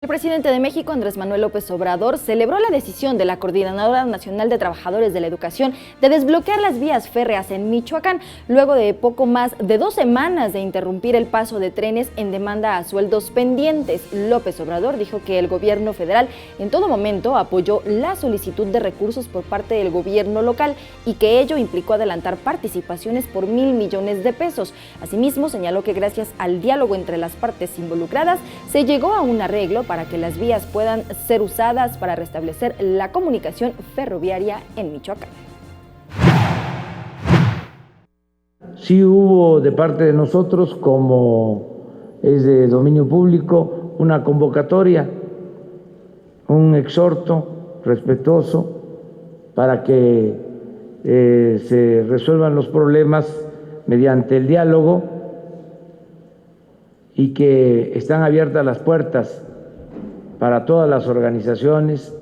El presidente de México, Andrés Manuel López Obrador, celebró la decisión de la Coordinadora Nacional de Trabajadores de la Educación de desbloquear las vías férreas en Michoacán, luego de poco más de 2 semanas de interrumpir el paso de trenes en demanda a sueldos pendientes. López Obrador dijo que el gobierno federal en todo momento apoyó la solicitud de recursos por parte del gobierno local y que ello implicó adelantar participaciones por 1,000 millones de pesos. Asimismo, señaló que gracias al diálogo entre las partes involucradas se llegó a un arreglo para que las vías puedan ser usadas para restablecer la comunicación ferroviaria en Michoacán. Sí hubo de parte de nosotros, como es de dominio público, una convocatoria, un exhorto respetuoso para que se resuelvan los problemas mediante el diálogo y que están abiertas las puertas para todas las organizaciones.